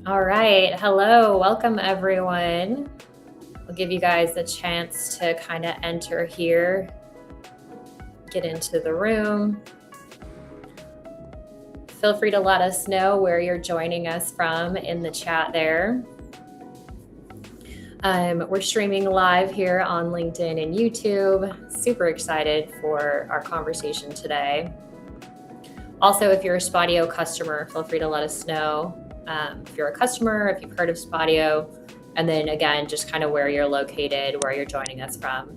All right. Hello. Welcome, everyone. We'll give you guys a chance to kind of enter here, get into the room. Feel free to let us know where you're joining us from in the chat there. We're streaming live here on LinkedIn and YouTube. Super excited for our conversation today. Also, if you're a Spodio customer, feel free to let us know if you're a customer, if you've heard of Spodio, and then again, just kind of where you're located, where you're joining us from.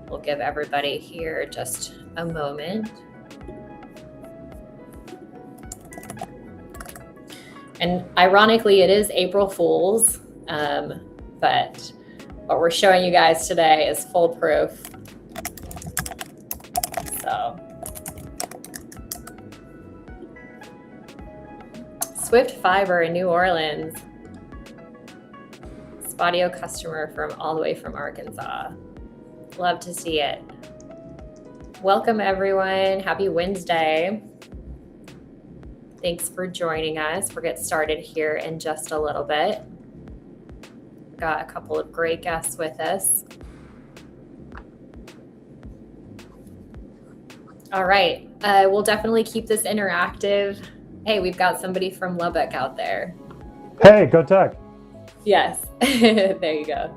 We'll give everybody here just a moment. And ironically, it is April Fool's, but what we're showing you guys today is foolproof. So, Swift Fiber in New Orleans. Spodio customer from all the way from Arkansas. Love to see it. Welcome, everyone. Happy Wednesday. Thanks for joining us. We'll get started here in just a little bit. Got a couple of great guests with us. All right. We'll definitely keep this interactive. Hey, we've got somebody from Lubbock out there. Hey, go Tech. Yes. There you go.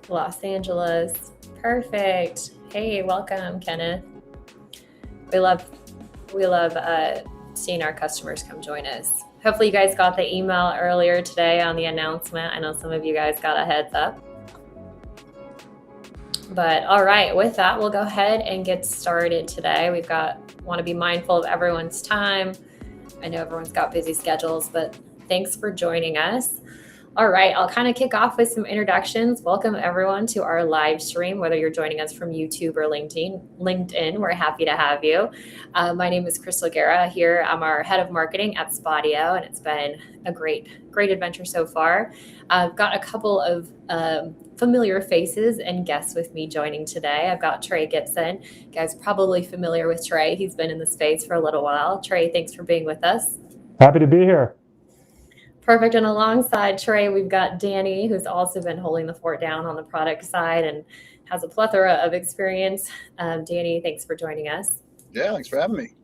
Los Angeles. Perfect. Hey, welcome, Kenneth. We love seeing our customers come join us. Hopefully you guys got the email earlier today on the announcement. I know some of you guys got a heads up. But all right, with that, we'll go ahead and get started today. Want to be mindful of everyone's time. I know everyone's got busy schedules, but thanks for joining us. All right, I'll kind of kick off with some introductions. Welcome everyone to our live stream, whether you're joining us from YouTube or LinkedIn, we're happy to have you. My name is Crystal Guerra here. I'm our head of marketing at Spodio, and it's been a great adventure so far. I've got a couple of familiar faces and guests with me joining today. I've got Trey Gibson. You guys are probably familiar with Trey. He's been in the space for a little while. Trey, thanks for being with us. Happy to be here. Perfect. And alongside Trey, we've got Danny, who's also been holding the fort down on the product side and has a plethora of experience. Danny, thanks for joining us. Yeah, thanks for having me.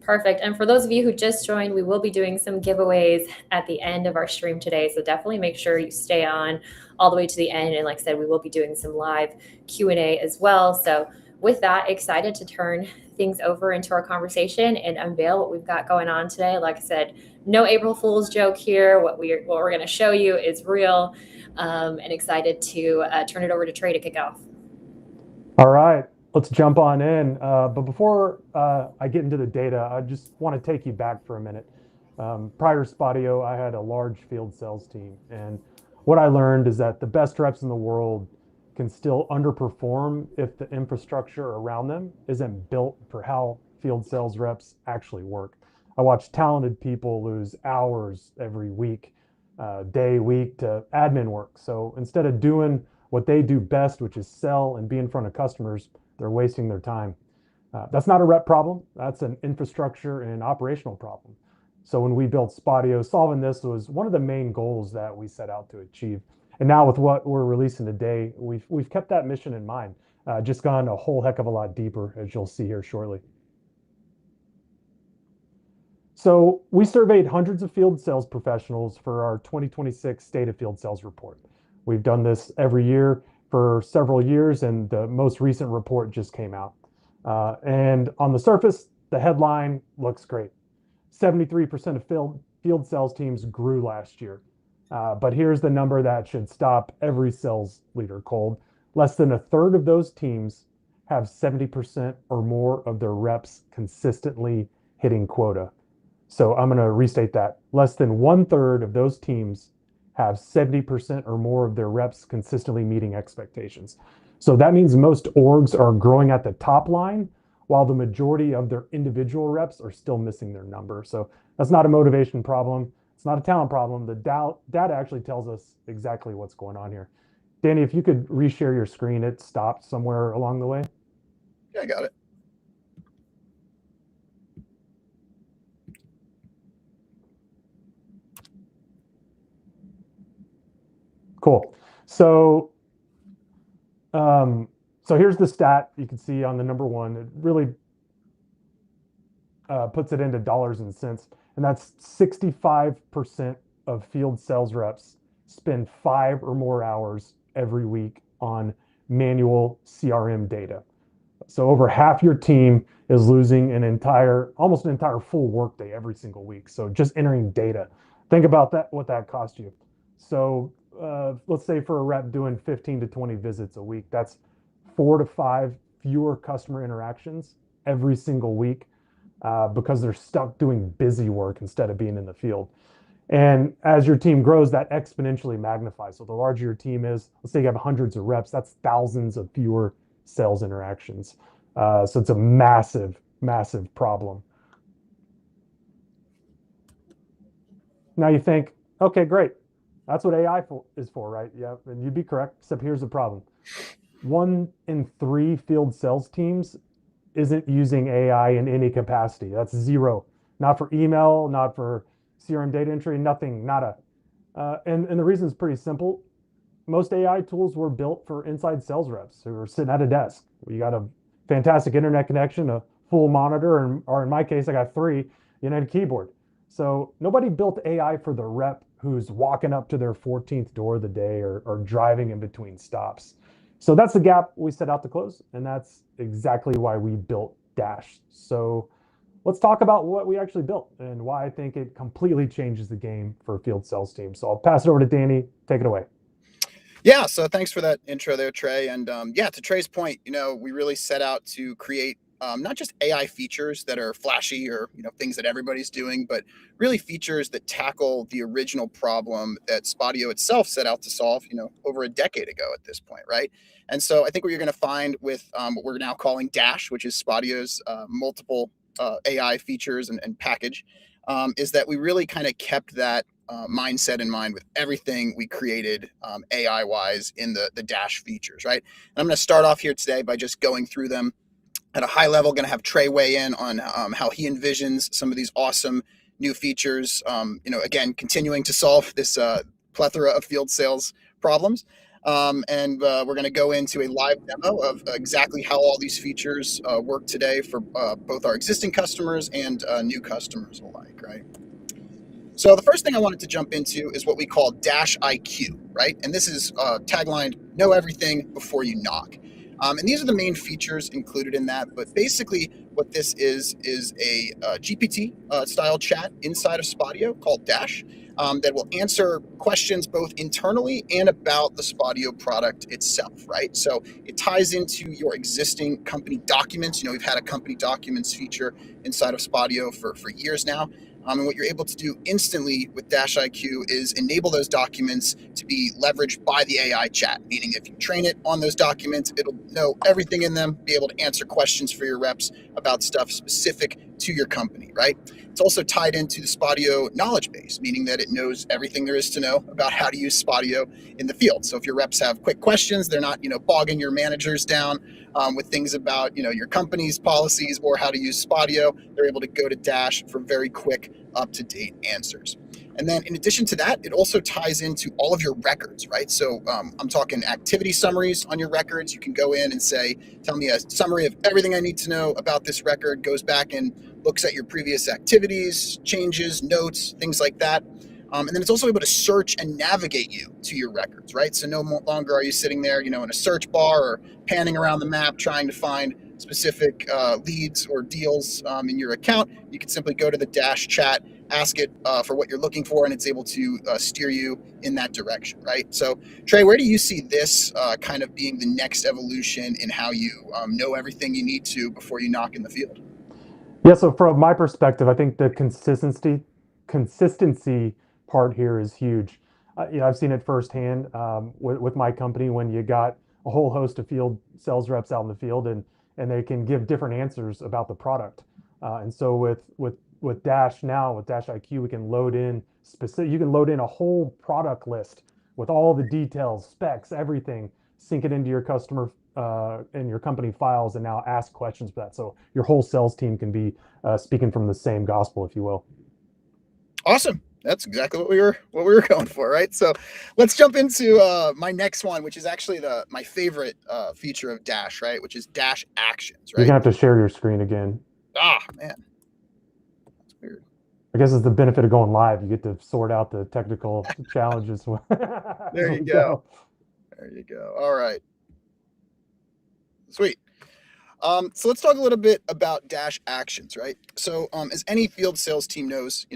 Perfect. And for those of you who just joined, we will be doing some giveaways at the end of our stream today. So definitely make sure you stay on all the way to the end. And like I said, we will be doing some live Q&A as well. So with that, excited to turn things over into our conversation and unveil what we've got going on today. Like I said, no April Fool's joke here. What we're going to show you is real, and excited to turn it over to Trey to kick off. All right, let's jump on in. But before I get into the data, I just want to take you back for a minute. Prior to Spodio, I had a large field sales team. And what I learned is that the best reps in the world can still underperform if the infrastructure around them isn't built for how field sales reps actually work. I watch talented people lose hours every week, day, week to admin work. So instead of doing what they do best, which is sell and be in front of customers, they're wasting their time. That's not a rep problem. That's an infrastructure and operational problem. So when we built Spodio, solving this was one of the main goals that we set out to achieve. And now with what we're releasing today, we've kept that mission in mind. Just gone a whole heck of a lot deeper, as you'll see here shortly. So we surveyed hundreds of field sales professionals for our 2026 State of Field Sales report. We've done this every year for several years, and the most recent report just came out. And on the surface, the headline looks great. 73% of field sales teams grew last year. But here's the number that should stop every sales leader cold. Less than a third of those teams have 70% or more of their reps consistently hitting quota. So I'm going to restate that. Less than 1/3 of those teams have 70% or more of their reps consistently meeting expectations. So that means most orgs are growing at the top line while the majority of their individual reps are still missing their number. So that's not a motivation problem. It's not a talent problem. The data actually tells us exactly what's going on here. Danny, if you could reshare your screen, it stopped somewhere along the way. Yeah, I got it. Cool. So, um, so here's the stat you can see on the number one. It really puts it into dollars and cents, and that's 65% of field sales reps spend 5 or more hours every week on manual CRM data. So over half your team is losing almost an entire full workday every single week. So just entering data. Think about that, what that cost you. So let's say for a rep doing 15 to 20 visits a week, that's 4 to 5 fewer customer interactions every single week because they're stuck doing busy work instead of being in the field. And as your team grows, that exponentially magnifies. So the larger your team is, let's say you have hundreds of reps, that's thousands of fewer sales interactions. So it's a massive, massive problem. Now you think, okay, great. That's what AI is for, right? Yeah, and you'd be correct, except here's the problem. 1 in 3 field sales teams isn't using AI in any capacity. That's zero. Not for email, not for CRM data entry, nothing, nada. And the reason is pretty simple. Most AI tools were built for inside sales reps who are sitting at a desk. You got a fantastic internet connection, a full monitor, or in my case, I got 3, and a keyboard. So nobody built AI for the rep who's walking up to their 14th door of the day or driving in between stops. So that's the gap we set out to close, and that's exactly why we built Dash. So let's talk about what we actually built and why I think it completely changes the game for a field sales team. So I'll pass it over to Danny. Take it away. Yeah, so thanks for that intro there, Trey. And yeah, to Trey's point, we really set out to create not just AI features that are flashy or things that everybody's doing, but really features that tackle the original problem that Spodio itself set out to solve, over a decade ago at this point, right? And so I think what you're going to find with what we're now calling Dash, which is Spodio's multiple AI features and package, is that we really kind of kept that mindset in mind with everything we created AI wise in the Dash features, right? And I'm going to start off here today by just going through them at a high level. Going to have Trey weigh in on how he envisions some of these awesome new features. Again, continuing to solve this plethora of field sales problems. And we're going to go into a live demo of exactly how all these features work today for both our existing customers and new customers alike, right? So the first thing I wanted to jump into is what we call Dash IQ, right? And this is taglined, know everything before you knock. And these are the main features included in that. But basically what this is a GPT style chat inside of Spodio called Dash that will answer questions both internally and about the Spodio product itself, right? So it ties into your existing company documents. We've had a company documents feature inside of Spodio for years now. And what you're able to do instantly with Dash IQ is enable those documents to be leveraged by the AI chat, meaning if you train it on those documents, it'll know everything in them, be able to answer questions for your reps about stuff specific to your company, right? It's also tied into the Spodio knowledge base, meaning that it knows everything there is to know about how to use Spodio in the field. So if your reps have quick questions, they're not, bogging your managers down with things about, your company's policies or how to use Spodio. They're able to go to Dash for very quick, up-to-date answers. And then in addition to that, it also ties into all of your records, right? So I'm talking activity summaries on your records. You can go in and say, tell me a summary of everything I need to know about this record, goes back and looks at your previous activities, changes, notes, things like that. And then it's also able to search and navigate you to your records, right? So no longer are you sitting there, in a search bar or panning around the map trying to find specific leads or deals in your account. You can simply go to the Dash chat, ask it for what you're looking for, and it's able to steer you in that direction, right? So, Trey, where do you see this kind of being the next evolution in how you know everything you need to before you knock in the field? Yeah, so from my perspective, I think the consistency part here is huge. I've seen it firsthand with my company when you got a whole host of field sales reps out in the field, and they can give different answers about the product. And so with Dash now, with Dash IQ, we can load in specific. You can load in a whole product list with all the details, specs, everything, sync it into your customer in your company files, and now ask questions for that. So your whole sales team can be speaking from the same gospel, if you will. Awesome. That's exactly what we were going for, right? So let's jump into my next one, which is actually my favorite feature of Dash, right? Which is Dash Actions, You're right? gonna have to share your screen again. Ah, man, that's weird. I guess it's the benefit of going live. You get to sort out the technical challenges as There you we go. go. There you go. All right, sweet. So let's talk a little bit about Dash Actions, right? So as any field sales team knows,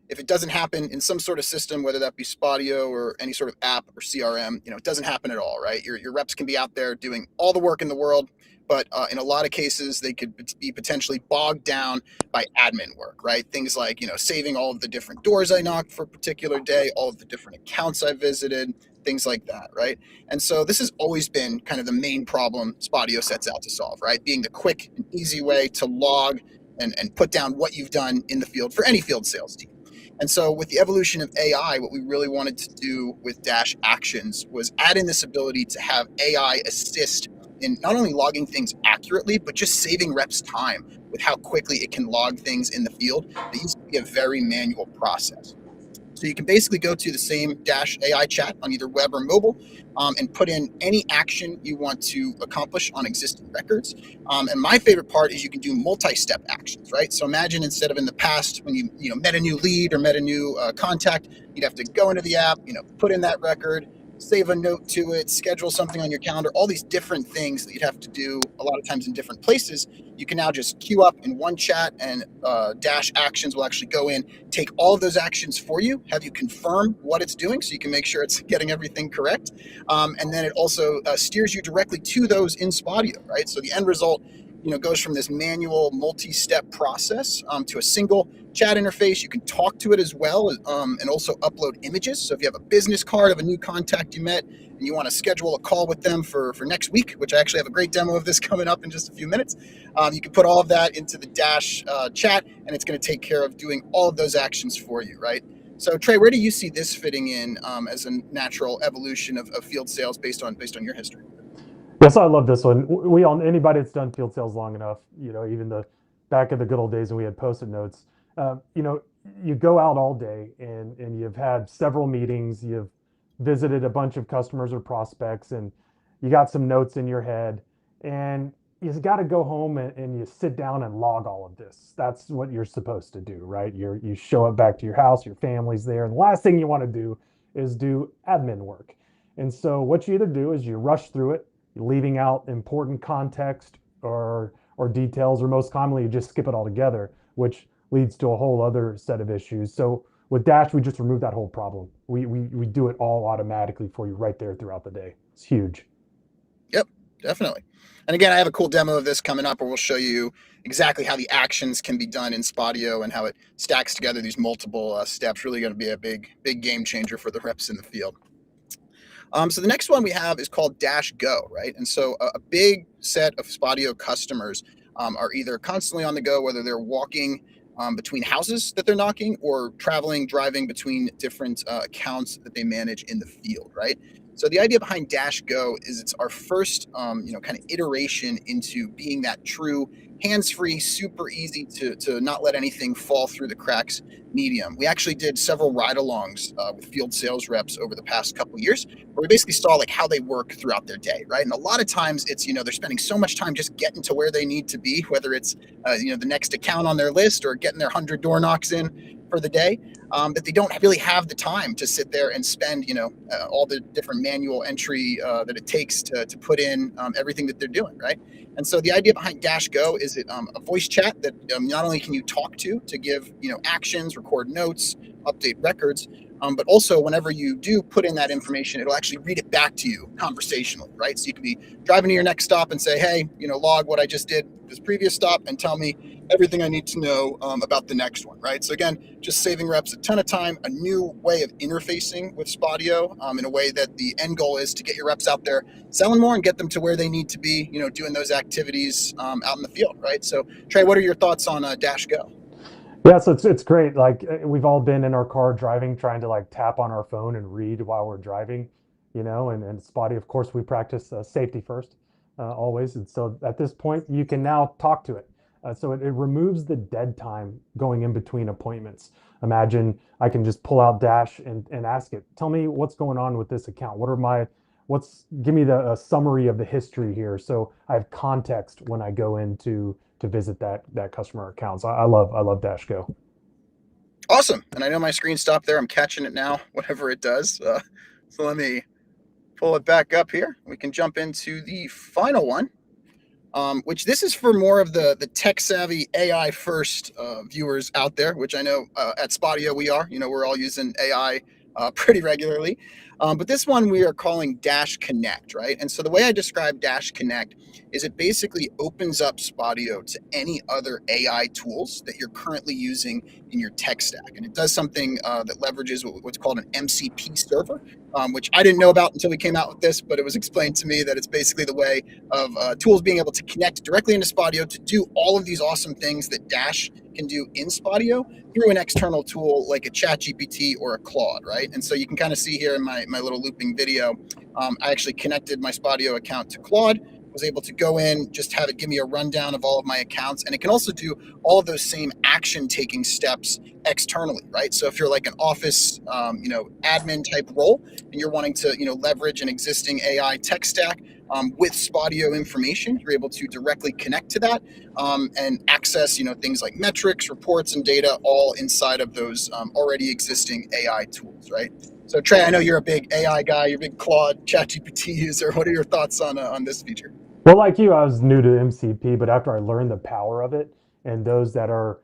if it doesn't happen in some sort of system, whether that be Spodio or any sort of app or CRM, it doesn't happen at all, right? Your reps can be out there doing all the work in the world, but in a lot of cases, they could be potentially bogged down by admin work, right? Things like, saving all of the different doors I knocked for a particular day, all of the different accounts I visited, things like that, right? And so this has always been kind of the main problem Spodio sets out to solve, right? Being the quick and easy way to log and put down what you've done in the field for any field sales team. And so with the evolution of AI, what we really wanted to do with Dash Actions was add in this ability to have AI assist in not only logging things accurately, but just saving reps time with how quickly it can log things in the field. That used to be a very manual process. So you can basically go to the same Dash AI chat on either web or mobile and put in any action you want to accomplish on existing records. And my favorite part is you can do multi-step actions, right? So imagine instead of in the past when you met a new lead or met a new contact, you'd have to go into the app, put in that record, save a note to it, schedule something on your calendar, all these different things that you'd have to do a lot of times in different places. You can now just queue up in one chat and Dash Actions will actually go in, take all of those actions for you, have you confirm what it's doing so you can make sure it's getting everything correct. And then it also steers you directly to those in Spodio, right? So the end result, goes from this manual multi-step process to a single chat interface. You can talk to it as well and also upload images. So if you have a business card of a new contact you met and you want to schedule a call with them for next week, which I actually have a great demo of this coming up in just a few minutes, you can put all of that into the Dash chat and it's going to take care of doing all of those actions for you, right? So Trey, where do you see this fitting in as a natural evolution of field sales based on your history? Yes, I love this one. We all anybody that's done field sales long enough, even the back in the good old days when we had post-it notes, uh, you know, you go out all day and you've had several meetings, you've visited a bunch of customers or prospects, and you got some notes in your head, and you've got to go home and you sit down and log all of this. That's what you're supposed to do, right? You show up back to your house, your family's there, and the last thing you want to do is do admin work. And so what you either do is you rush through it, leaving out important context or details, or most commonly you just skip it altogether, which leads to a whole other set of issues. So with Dash, we just remove that whole problem. We do it all automatically for you right there throughout the day. It's huge. Yep, definitely. And again, I have a cool demo of this coming up where we'll show you exactly how the actions can be done in Spodio and how it stacks together these multiple steps. Really going to be a big game changer for the reps in the field. So the next one we have is called Dash Go, right? And so a big set of Spodio customers are either constantly on the go, whether they're walking between houses that they're knocking or driving between different accounts that they manage in the field, right? So the idea behind Dash Go is it's our first, kind of iteration into being that true hands-free, super easy to not let anything fall through the cracks medium. We actually did several ride-alongs with field sales reps over the past couple of years, where we basically saw like how they work throughout their day, right? And a lot of times it's they're spending so much time just getting to where they need to be, whether it's the next account on their list or getting their 100 door knocks in for the day, that they don't really have the time to sit there and spend all the different manual entry that it takes to put in everything that they're doing, right? And so the idea behind Dash Go is it a voice chat that not only can you talk to give actions, record notes, update records, but also whenever you do put in that information, it'll actually read it back to you conversationally, right? So you can be driving to your next stop and say, hey, log what I just did this previous stop and tell me everything I need to know about the next one, right? So again, just saving reps a ton of time, a new way of interfacing with Spodio in a way that the end goal is to get your reps out there selling more and get them to where they need to be, doing those activities out in the field, right? So Trey, what are your thoughts on Dash Go? Yeah, so it's great. Like we've all been in our car driving, trying to like tap on our phone and read while we're driving, and Spotty, of course, we practice safety first, always. And so at this point, you can now talk to it. So it removes the dead time going in between appointments. imagine I can just pull out Dash and ask it, tell me what's going on with this account. Give me a summary of the history here, so I have context when I go in to visit that customer account. So I love Dash Go. Awesome. And I know my screen stopped there. I'm catching it now, whatever it does. So let me pull it back up here. We can jump into the final one, which this is for more of the tech savvy AI first viewers out there, which I know at Spotio we are. We're all using AI pretty regularly. But this one we are calling Dash Connect, right? And so the way I describe Dash Connect is it basically opens up Spotio to any other AI tools that you're currently using in your tech stack. And it does something that leverages what's called an MCP server, which I didn't know about until we came out with this, but it was explained to me that it's basically the way of tools being able to connect directly into Spotio to do all of these awesome things that Dash can do in Spotio through an external tool like a ChatGPT or a Claude, right? And so you can kind of see here in my little looping video, I actually connected my Spotio account to Claude, was able to go in, just have it give me a rundown of all of my accounts. And it can also do all of those same action taking steps externally, right? So if you're like an office, admin type role and you're wanting to, leverage an existing AI tech stack with Spotio information, you're able to directly connect to that and access, things like metrics, reports, and data all inside of those already existing AI tools, right? So Trey, I know you're a big AI guy, you're a big Claude ChatGPT user. What are your thoughts on this feature? Well, like you, I was new to MCP, but after I learned the power of it, and those that are,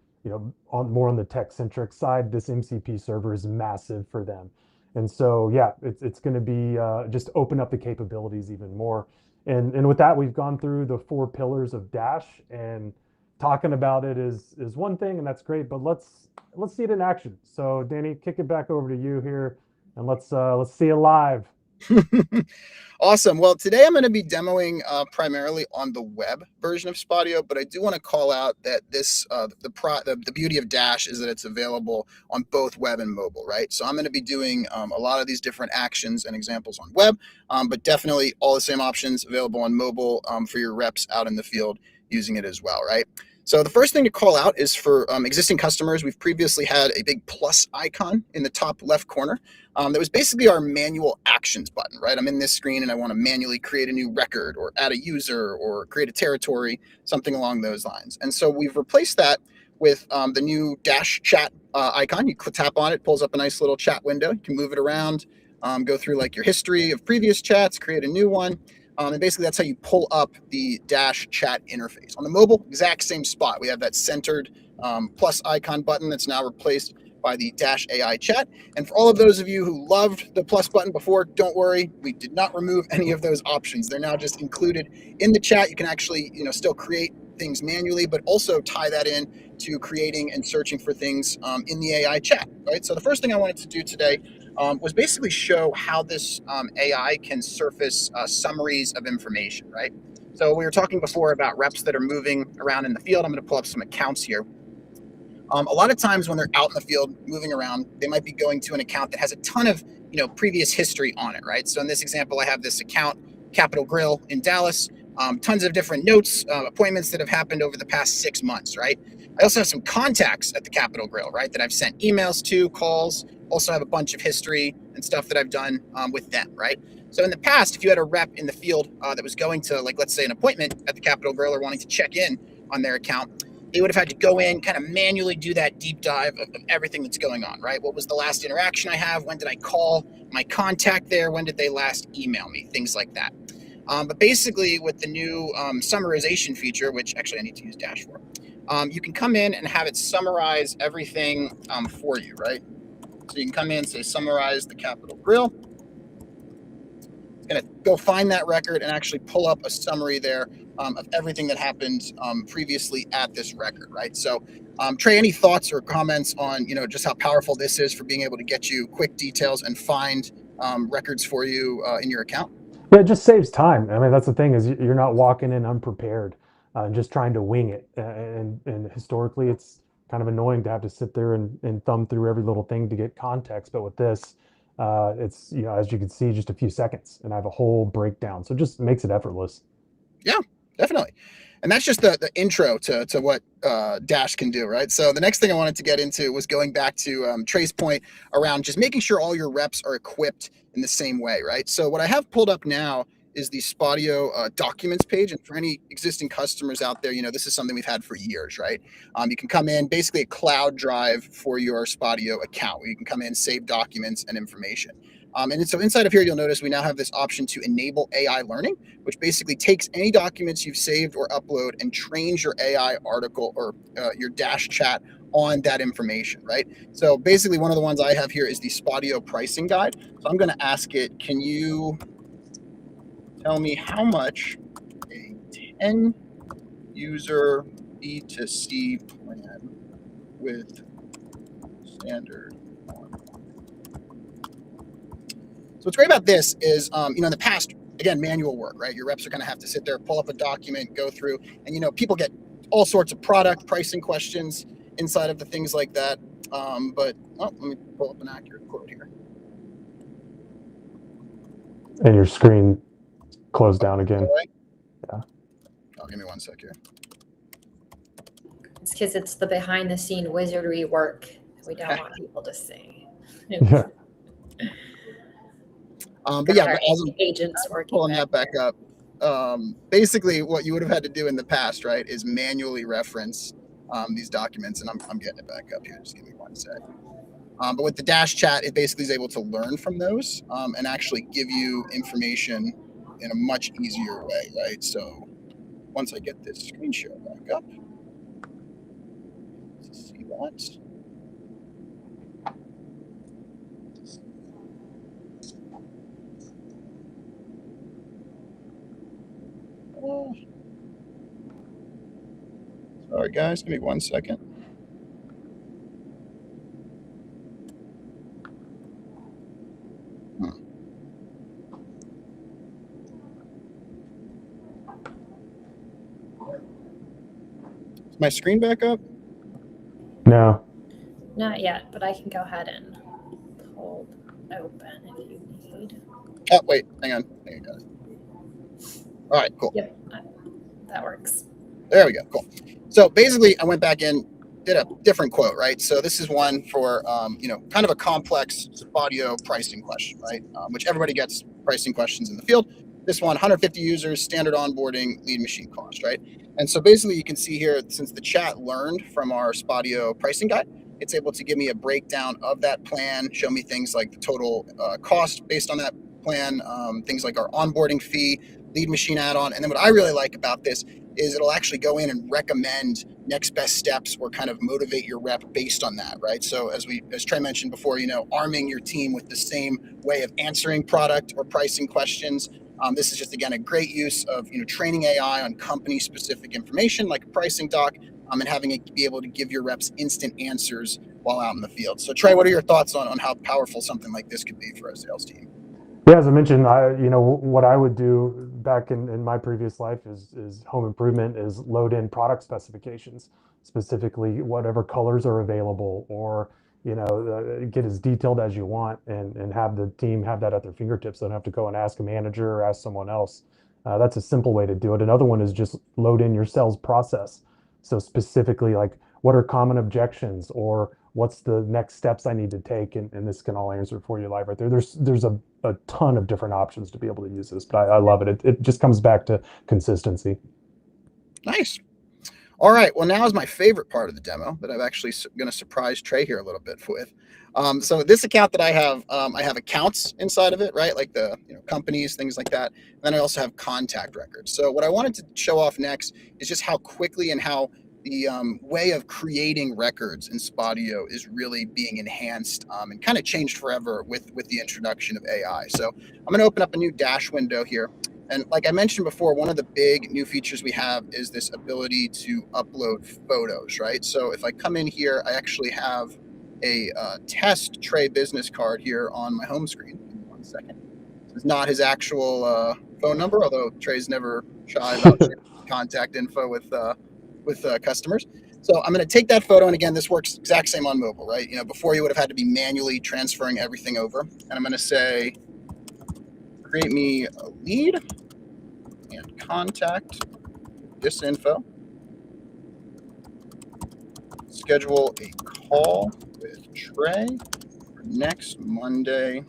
more on the tech centric side, this MCP server is massive for them. And so, yeah, it's going to be just open up the capabilities even more. And with that, we've gone through the four pillars of Dash, and talking about it is one thing, and that's great. But let's see it in action. So, Danny, kick it back over to you here, and let's see it live. Awesome. Well, today I'm going to be demoing primarily on the web version of Spotio, but I do want to call out that this the beauty of Dash is that it's available on both web and mobile, right? So I'm going to be doing a lot of these different actions and examples on web, but definitely all the same options available on mobile for your reps out in the field using it as well, right? So the first thing to call out is for existing customers. We've previously had a big plus icon in the top left corner. That was basically our manual actions button, right? I'm in this screen and I want to manually create a new record or add a user or create a territory, something along those lines. And so we've replaced that with the new Dash chat icon. You tap on it, pulls up a nice little chat window. You can move it around, go through like your history of previous chats, create a new one. And basically that's how you pull up the Dash chat interface. On the mobile, exact same spot. We have that centered plus icon button that's now replaced by the Dash AI chat. And for all of those of you who loved the plus button before, don't worry, we did not remove any of those options. They're now just included in the chat. You can actually, still create things manually, but also tie that in to creating and searching for things in the AI chat, right? So the first thing I wanted to do today was basically show how this AI can surface summaries of information, right? So we were talking before about reps that are moving around in the field. I'm going to pull up some accounts here. A lot of times when they're out in the field moving around, they might be going to an account that has a ton of previous history on it, right? So in this example, I have this account, Capitol Grill in Dallas, tons of different notes, appointments that have happened over the past 6 months, right? I also have some contacts at the Capitol Grill, right, that I've sent emails to, calls. Also have a bunch of history and stuff that I've done with them, right? So in the past, if you had a rep in the field that was going to, like, let's say an appointment at the Capitol Grill or wanting to check in on their account, they would have had to go in, kind of manually do that deep dive of everything that's going on, right? What was the last interaction I have? When did I call my contact there? When did they last email me? Things like that. But basically with the new summarization feature, which actually I need to use Dash for, you can come in and have it summarize everything for you, right? So you can come in and say, summarize the Capitol Grill. It's going to go find that record and actually pull up a summary there of everything that happened previously at this record, right? So, Trey, any thoughts or comments on, just how powerful this is for being able to get you quick details and find records for you in your account? Yeah, it just saves time. I mean, that's the thing is you're not walking in unprepared and just trying to wing it. And historically, it's kind of annoying to have to sit there and thumb through every little thing to get context. But with this, it's, as you can see, just a few seconds and I have a whole breakdown. So it just makes it effortless. Yeah, Definitely. And that's just the intro to what Dash can do, right? So the next thing I wanted to get into was going back to Trey's point around just making sure all your reps are equipped in the same way, right? So what I have pulled up now is the Spadio documents page. And for any existing customers out there, this is something we've had for years, right? You can come in, basically a cloud drive for your Spadio account, where you can come in, save documents and information. And so inside of here, you'll notice we now have this option to enable AI learning, which basically takes any documents you've saved or upload and trains your AI article or your Dash chat on that information, right? So basically one of the ones I have here is the Spadio pricing guide. So I'm going to ask it, can you tell me how much a 10 user B2C plan with standard. So what's great about this is, in the past, again, manual work, right? Your reps are going to have to sit there, pull up a document, go through, and, people get all sorts of product pricing questions inside of the things like that. Let me pull up an accurate quote here. And your screen closed down again. Right? Yeah. Oh, give me 1 sec here. It's because it's the behind the scene wizardry work we don't want people to see. Yeah. But yeah, as I'm agents working pulling that back up, basically what you would have had to do in the past, right, is manually reference these documents, and I'm getting it back up here. Just give me 1 sec. But with the Dash chat, it basically is able to learn from those and actually give you information in a much easier way, right? So once I get this screen share back up, let's see that. Sorry, guys. Give me 1 second. Is my screen back up? No. Not yet, but I can go ahead and hold open if you need. Oh, wait. Hang on. I got it. All right, cool. Yep, that works. There we go. Cool. So basically, I went back in, did a different quote, right? So this is one for, kind of a complex audio pricing question, right? Which everybody gets pricing questions in the field. This one, 150 users, standard onboarding, lead machine cost, right? And so basically, you can see here, since the chat learned from our Spadio pricing guide, it's able to give me a breakdown of that plan, show me things like the total cost based on that plan, things like our onboarding fee, lead machine add-on. And then what I really like about this is it'll actually go in and recommend next best steps or kind of motivate your rep based on that, right? So as Trey mentioned before, arming your team with the same way of answering product or pricing questions. This is just, again, a great use of, training AI on company-specific information like a pricing doc, and having it be able to give your reps instant answers while out in the field. So Trey, what are your thoughts on how powerful something like this could be for a sales team? Yeah, as I mentioned, what I would do back in my previous life is home improvement is load in product specifications, specifically whatever colors are available, or get as detailed as you want, and have the team have that at their fingertips. They don't have to go and ask a manager or ask someone else. That's a simple way to do it. Another one is just load in your sales process. So specifically, like, what are common objections, or what's the next steps I need to take, and this can all answer for you live right there. There's a ton of different options to be able to use this, but I love it. It just comes back to consistency. Nice. All right. Well, now is my favorite part of the demo that I'm actually going to surprise Trey here a little bit with. So this account that I have accounts inside of it, right? Like the companies, things like that. And then I also have contact records. So what I wanted to show off next is just how quickly and how the way of creating records in Spadio is really being enhanced and kind of changed forever with the introduction of AI. So I'm going to open up a new Dash window here. And like I mentioned before, one of the big new features we have is this ability to upload photos, right? So if I come in here, I actually have a test Trey business card here on my home screen. Give me 1 second. This is not his actual phone number, although Trey's never shy about contact info with customers. So I'm going to take that photo, and again, this works exact same on mobile, right? Before you would have had to be manually transferring everything over. And I'm going to say, create me a lead and contact disinfo. Schedule a call with Trey for next Monday,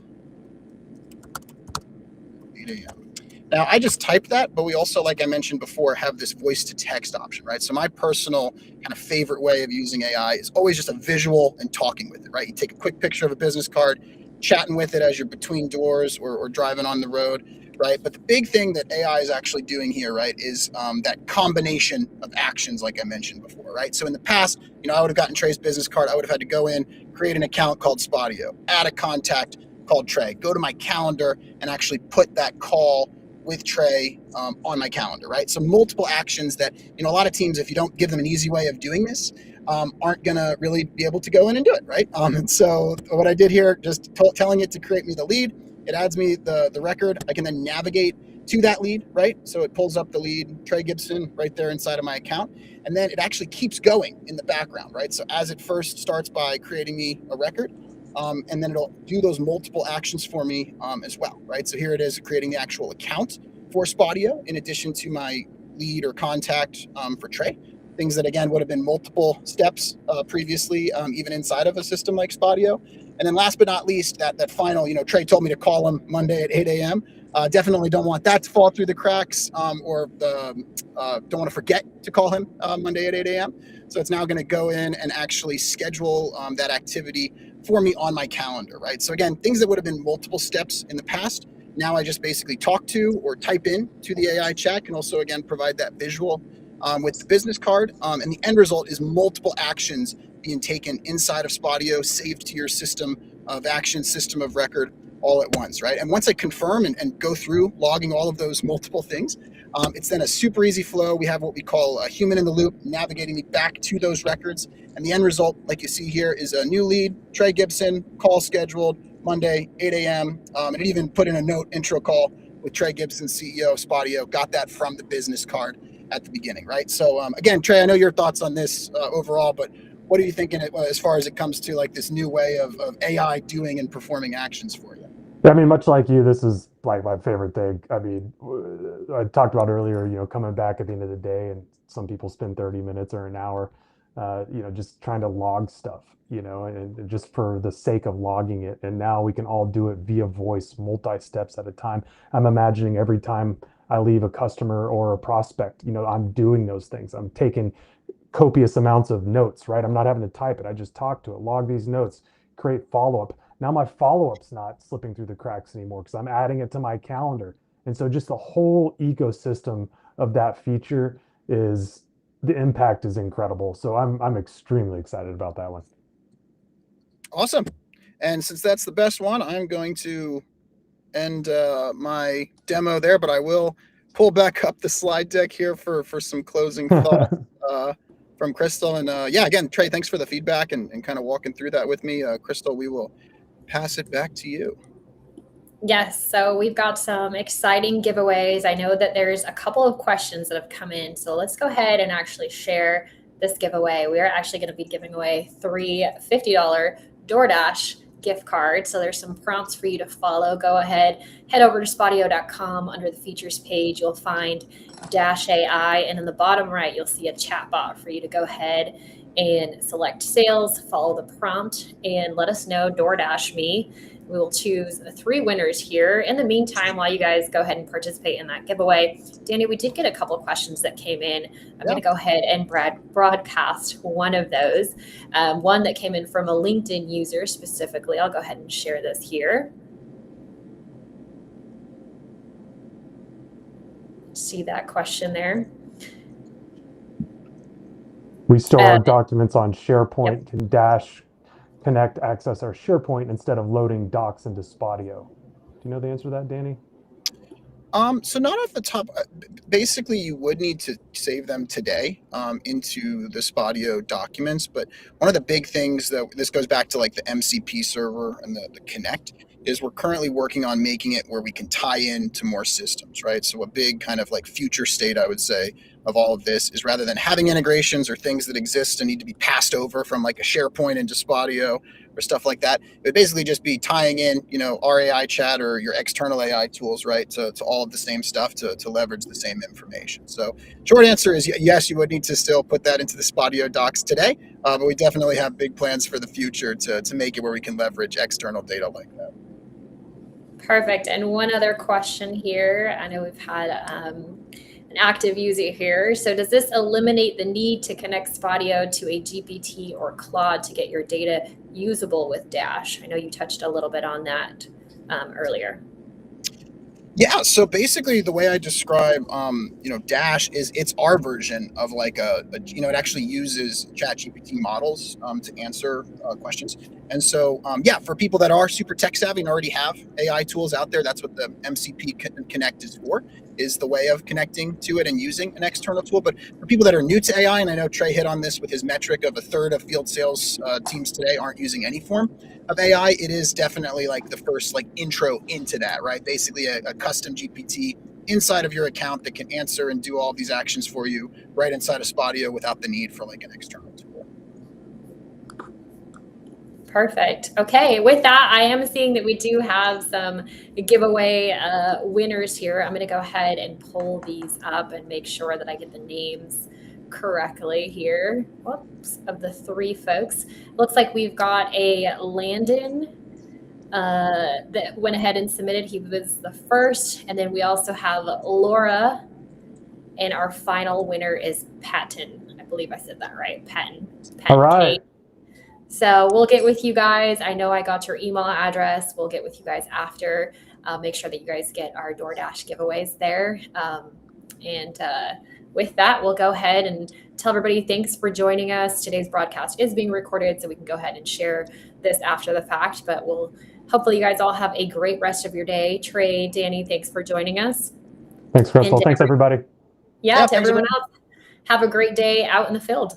8 a.m. Now, I just typed that, but we also, like I mentioned before, have this voice to text option, right? So my personal kind of favorite way of using AI is always just a visual and talking with it, right? You take a quick picture of a business card, chatting with it as you're between doors or driving on the road, right? But the big thing that AI is actually doing here, right, is that combination of actions, like I mentioned before, right? So in the past, I would have gotten Trey's business card. I would have had to go in, create an account called Spadio, add a contact called Trey, go to my calendar and actually put that call with Trey on my calendar, right? So multiple actions that, a lot of teams, if you don't give them an easy way of doing this, aren't going to really be able to go in and do it, right? And so what I did here, just telling it to create me the lead, it adds me the record. I can then navigate to that lead, right? So it pulls up the lead, Trey Gibson, right there inside of my account. And then it actually keeps going in the background, right? So as it first starts by creating me a record, and then it'll do those multiple actions for me as well, right? So here it is creating the actual account for Spadio in addition to my lead or contact for Trey. Things that, again, would have been multiple steps previously, even inside of a system like Spadio. And then last but not least, that final, Trey told me to call him Monday at 8 a.m. Definitely don't want that to fall through the cracks or don't want to forget to call him Monday at 8 a.m. So it's now going to go in and actually schedule that activity for me on my calendar, right? So again, things that would have been multiple steps in the past, now I just basically talk to or type in to the AI chat, and also, again, provide that visual with the business card. And the end result is multiple actions being taken inside of Spadio, saved to your system of action, system of record, all at once, right? And once I confirm and go through logging all of those multiple things, it's then a super easy flow. We have what we call a human in the loop, navigating me back to those records. And the end result, like you see here, is a new lead, Trey Gibson, call scheduled Monday, 8 a.m. And it even put in a note, intro call with Trey Gibson, CEO of Spadio. Got that from the business card at the beginning, right? So again, Trey, I know your thoughts on this overall, but what are you thinking as far as it comes to like this new way of AI doing and performing actions for you? Yeah, I mean, much like you, this is like my favorite thing. I mean, I talked about earlier, coming back at the end of the day, and some people spend 30 minutes or an hour, just trying to log stuff, and just for the sake of logging it. And now we can all do it via voice, multi-steps at a time. I'm imagining every time I leave a customer or a prospect, I'm doing those things. I'm taking copious amounts of notes, right? I'm not having to type it. I just talk to it, log these notes, create follow-up. Now my follow-up's not slipping through the cracks anymore because I'm adding it to my calendar. And so just the whole ecosystem of that feature is the impact is incredible. So I'm extremely excited about that one. Awesome. And since that's the best one, I'm going to end my demo there, but I will pull back up the slide deck here for some closing thoughts from Crystal. And yeah, again, Trey, thanks for the feedback and kind of walking through that with me. Crystal, we will pass it back to you. Yes, so we've got some exciting giveaways. I know that there's a couple of questions that have come in, so let's go ahead and actually share this giveaway. We are actually going to be giving away 3 $50 DoorDash gift cards. So there's some prompts for you to follow. Go ahead, head over to spadio.com. Under the features page, you'll find Dash AI, and in the bottom right, you'll see a chat bot for you to go ahead and select sales, follow the prompt, and let us know, DoorDash me. We will choose 3 winners here. In the meantime, while you guys go ahead and participate in that giveaway, Danny, we did get a couple of questions that came in. I'm going to go ahead and broadcast one of those. One that came in from a LinkedIn user specifically. I'll go ahead and share this here. See that question there? We store our documents on SharePoint. Yep. Can Dash Connect access our SharePoint instead of loading docs into Spadio? Do you know the answer to that, Danny? So not off the top. Basically, you would need to save them today into the Spadio documents. But one of the big things that this goes back to like the MCP server and the Connect is we're currently working on making it where we can tie in to more systems, right? So a big kind of like future state, I would say, of all of this is rather than having integrations or things that exist and need to be passed over from like a SharePoint into Spadio or stuff like that, it would basically just be tying in, our AI chat or your external AI tools, right, to all of the same stuff to leverage the same information. So short answer is yes, you would need to still put that into the Spadio docs today, but we definitely have big plans for the future to make it where we can leverage external data like that. Perfect. And one other question here. I know we've had an active user here. So does this eliminate the need to connect Spadio to a GPT or Claude to get your data usable with Dash? I know you touched a little bit on that earlier. Yeah, so basically the way I describe, Dash is it's our version of like it actually uses ChatGPT models to answer questions. And so, for people that are super tech savvy and already have AI tools out there, that's what the MCP Connect is for, is the way of connecting to it and using an external tool. But for people that are new to AI, and I know Trey hit on this with his metric of a third of field sales teams today aren't using any form of AI, it is definitely like the first like intro into that, right? Basically a custom GPT inside of your account that can answer and do all these actions for you right inside of Spadio without the need for like an external tool. Perfect. Okay, with that, I am seeing that we do have some giveaway winners here. I'm going to go ahead and pull these up and make sure that I get the names correctly here. Whoops, of the three folks. Looks like we've got a Landon that went ahead and submitted. He was the first. And then we also have Laura. And our final winner is Patton. I believe I said that right. Patton. All right. So we'll get with you guys. I know I got your email address. We'll get with you guys after. Make sure that you guys get our DoorDash giveaways there. With that, we'll go ahead and tell everybody thanks for joining us. Today's broadcast is being recorded, so we can go ahead and share this after the fact. But hopefully you guys all have a great rest of your day. Trey, Danny, thanks for joining us. Thanks, Crystal. Thanks, everybody. Yeah, to everyone else, have a great day out in the field.